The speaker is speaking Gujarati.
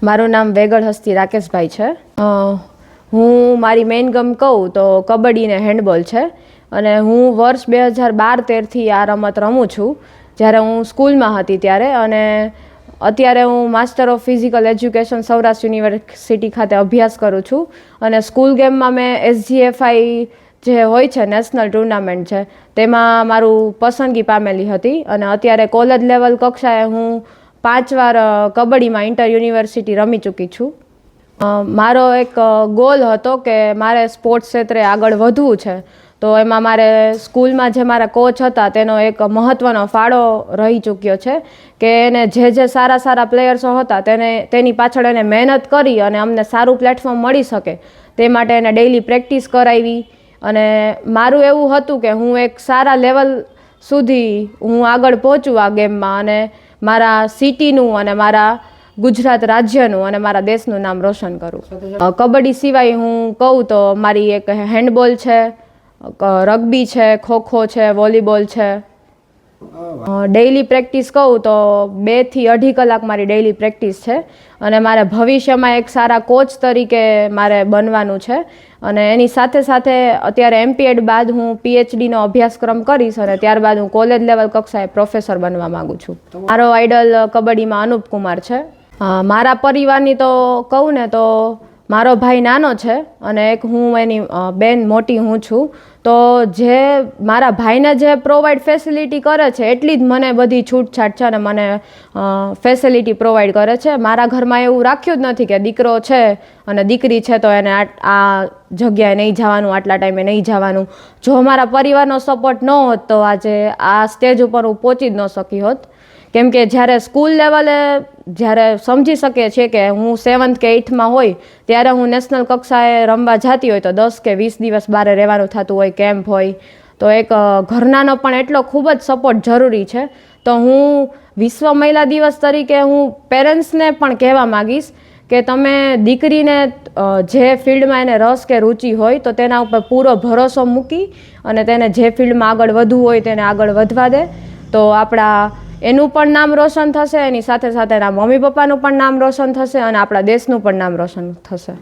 મારું નામ વેગળ હસ્તી રાકેશભાઈ છે. હું મારી મેઇન ગમ કહું તો કબડ્ડી ને હેન્ડબોલ છે અને હું વર્ષ 2012-13થી આ રમત રમું છું, જ્યારે હું સ્કૂલમાં હતી ત્યારે. અને અત્યારે હું master of physical education Saurashtra university ખાતે અભ્યાસ કરું છું. અને સ્કૂલ ગેમમાં મેં SGFI જે હોય છે નેશનલ ટુર્નામેન્ટ છે તેમાં મારું પસંદગી પામેલી હતી. અને અત્યારે કોલેજ લેવલ કક્ષાએ હું 5 વાર કબડ્ડીમાં ઇન્ટર યુનિવર્સિટી રમી ચૂકી છું. મારો એક ગોલ હતો કે મારે સ્પોર્ટ્સ ક્ષેત્રે આગળ વધવું છે, તો એમાં મારે સ્કૂલમાં જે મારા કોચ હતા તેનો એક મહત્ત્વનો ફાળો રહી ચૂક્યો છે કે એને જે સારા પ્લેયર્સો હતા તેની પાછળ એને મહેનત કરી અને અમને સારું પ્લેટફોર્મ મળી શકે તે માટે એને ડેઇલી પ્રેક્ટિસ કરાવી. અને મારું એવું હતું કે હું એક સારા લેવલ સુધી હું આગળ પહોંચું આ ગેમમાં અને મારા સિટીનું અને મારા ગુજરાત રાજ્યનું અને મારા દેશનું નામ રોશન કરું. કબડ્ડી સિવાય હું કહું તો મારી એક હેન્ડબોલ છે, રગ્બી છે, ખોખો છે, વોલીબોલ છે. ડેઇલી પ્રેક્ટિસ કહું તો 2 થી 2.5 કલાક મારી ડેઇલી પ્રેક્ટિસ છે. અને મારે ભવિષ્યમાં એક સારા કોચ તરીકે મારે બનવાનું છે. અને એની સાથે અત્યારે MPED બાદ હું PhDનો અભ્યાસક્રમ કરીશ અને ત્યારબાદ હું કોલેજ લેવલ કક્ષાએ પ્રોફેસર બનવા માગું છું. મારો આઈડલ કબડ્ડીમાં અનુપ કુમાર છે. મારા પરિવારની તો કહું ને તો મારો ભાઈ નાનો છે અને એક હું એની બેન મોટી હું છું. તો જે મારા ભાઈને જે પ્રોવાઈડ ફેસિલિટી કરે છે એટલી જ મને બધી છૂટછાટ છે અને મને ફેસિલિટી પ્રોવાઈડ કરે છે. મારા ઘરમાં એવું રાખ્યું જ નથી કે દીકરો છે અને દીકરી છે તો એને આ જગ્યાએ નહીં જવાનું, આટલા ટાઈમે નહીં જવાનું. જો મારા પરિવારનો સપોર્ટ ન હોત તો આજે આ સ્ટેજ ઉપર હું પહોંચી જ ન શકી હોત. કેમ કે જ્યારે સ્કૂલ લેવલે જ્યારે સમજી શકીએ છીએ કે હું 7th કે 8thમાં હોય ત્યારે હું નેશનલ કક્ષાએ રમવા જતી હોય તો 10 કે 20 દિવસ બહાર રહેવાનું થતું હોય, કેમ્પ હોય, તો એક ઘરનાનો પણ એટલો ખૂબ જ સપોર્ટ જરૂરી છે. તો હું વિશ્વ મહિલા દિવસ તરીકે હું પેરેન્ટ્સને પણ કહેવા માગીશ કે તમે દીકરીને જે ફિલ્ડમાં એને રસ કે રુચિ હોય તો તેના ઉપર પૂરો ભરોસો મૂકી અને તેને જે ફિલ્ડમાં આગળ વધવું હોય તેને આગળ વધવા દે. તો આપણા એનું પણ નામ રોશન થશે, એની સાથે એના મમ્મી પપ્પાનું પણ નામ રોશન થશે અને આપણા દેશનું પણ નામ રોશન થશે.